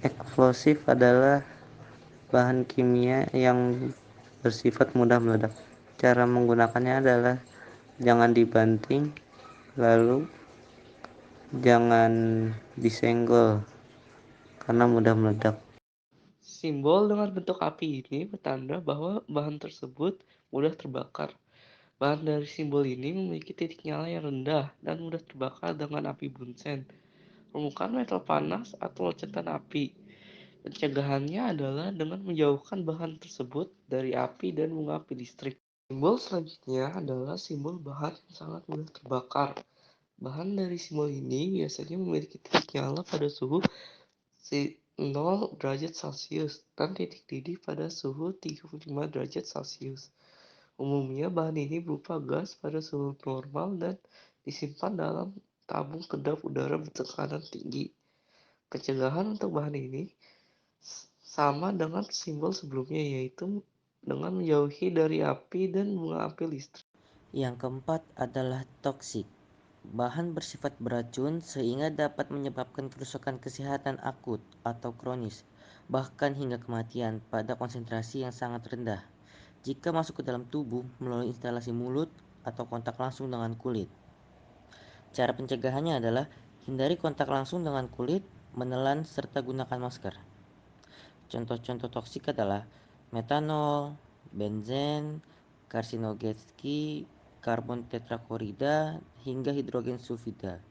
Eksplosif adalah bahan kimia yang bersifat mudah meledak. Cara menggunakannya adalah jangan dibanting, lalu jangan disenggol karena mudah meledak. Simbol dengan bentuk api ini bertanda bahwa bahan tersebut mudah terbakar. Bahan dari simbol ini memiliki titik nyala yang rendah dan mudah terbakar dengan api bunsen, permukaan metal panas, atau loncatan api. Pencegahannya adalah dengan menjauhkan bahan tersebut dari api dan mengapi listrik. Simbol selanjutnya adalah simbol bahan yang sangat mudah terbakar. Bahan dari simbol ini biasanya memiliki titik nyala pada suhu 0 derajat Celcius dan titik didih pada suhu 35 derajat Celcius. Umumnya bahan ini berupa gas pada suhu normal dan disimpan dalam tabung kedap udara bertekanan tinggi. Pencegahan untuk bahan ini sama dengan simbol sebelumnya, yaitu dengan menjauhi dari api dan mengapi listrik. Yang keempat adalah toksik. Bahan bersifat beracun sehingga dapat menyebabkan kerusakan kesehatan akut atau kronis, bahkan hingga kematian pada konsentrasi yang sangat rendah jika masuk ke dalam tubuh melalui instalasi mulut atau kontak langsung dengan kulit. Cara pencegahannya adalah hindari kontak langsung dengan kulit, menelan, serta gunakan masker. Contoh-contoh toksik adalah metanol, benzen, karsinogenik, karbon tetraklorida, hingga hidrogen sulfida.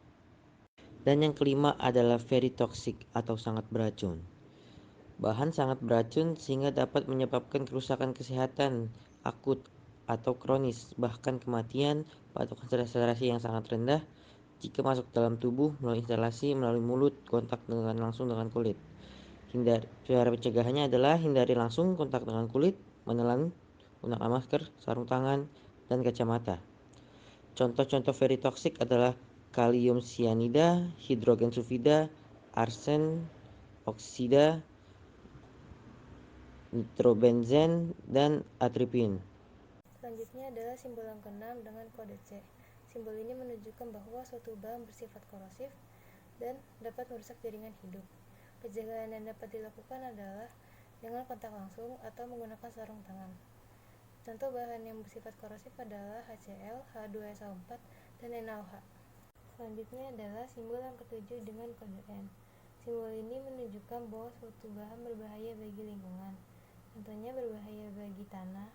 Dan yang kelima adalah very toxic atau sangat beracun. Bahan sangat beracun sehingga dapat menyebabkan kerusakan kesehatan akut atau kronis, bahkan kematian pada konsentrasi yang sangat rendah jika masuk dalam tubuh melalui instalasi melalui mulut kontak dengan langsung dengan kulit. Cara pencegahannya adalah hindari langsung kontak dengan kulit, menelan, gunakan masker, sarung tangan, dan kacamata. Contoh-contoh very toxic adalah kalium cyanida, hidrogen sulfida, arsen, oksida, nitrobenzen, dan atripin. Selanjutnya adalah simbol yang keenam dengan kode C. Simbol ini menunjukkan bahwa suatu bahan bersifat korosif dan dapat merusak jaringan hidup. Pencegahan yang dapat dilakukan adalah dengan kontak langsung atau menggunakan sarung tangan. Contoh bahan yang bersifat korosif adalah HCl, H2SO4, dan NaOH. Selanjutnya adalah simbol yang ketujuh dengan kode N. Simbol ini menunjukkan bahwa suatu bahan berbahaya bagi lingkungan. Contohnya berbahaya bagi tanah,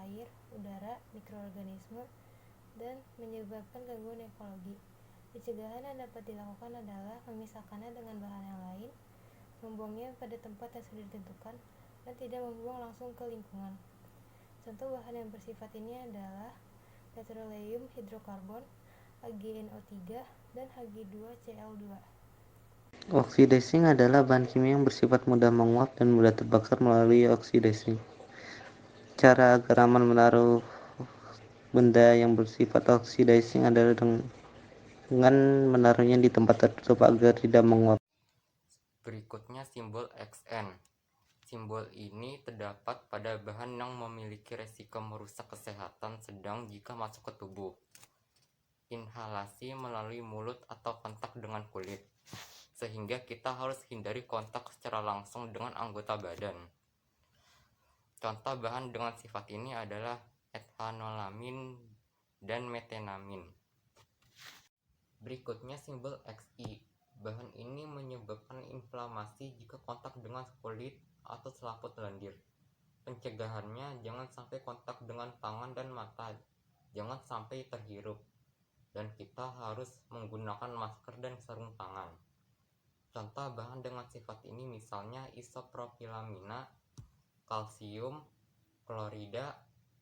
air, udara, mikroorganisme, dan menyebabkan gangguan ekologi. Pencegahan yang dapat dilakukan adalah memisahkannya dengan bahan yang lain, membuangnya pada tempat yang sudah ditentukan, dan tidak membuang langsung ke lingkungan. Contoh bahan yang bersifat ini adalah petroleum hidrokarbon, HgNO3, dan Hg2Cl2. Oxidizing adalah bahan kimia yang bersifat mudah menguap dan mudah terbakar melalui oksidasi. Cara agar aman menaruh benda yang bersifat oxidizing adalah dengan menaruhnya di tempat tertutup agar tidak menguap. Berikutnya simbol Xn. Simbol ini terdapat pada bahan yang memiliki resiko merusak kesehatan sedang jika masuk ke tubuh. Inhalasi melalui mulut atau kontak dengan kulit, sehingga kita harus hindari kontak secara langsung dengan anggota badan. Contoh bahan dengan sifat ini adalah ethanolamin dan metenamin. Berikutnya simbol Xi. Bahan ini menyebabkan inflamasi jika kontak dengan kulit atau selaput lendir. Pencegahannya jangan sampai kontak dengan tangan dan mata, jangan sampai terhirup, dan kita harus menggunakan masker dan sarung tangan. Contoh bahan dengan sifat ini misalnya isopropilamina, kalsium, klorida,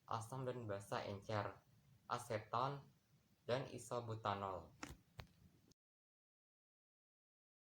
asam dan basa encer, aseton, dan isobutanol.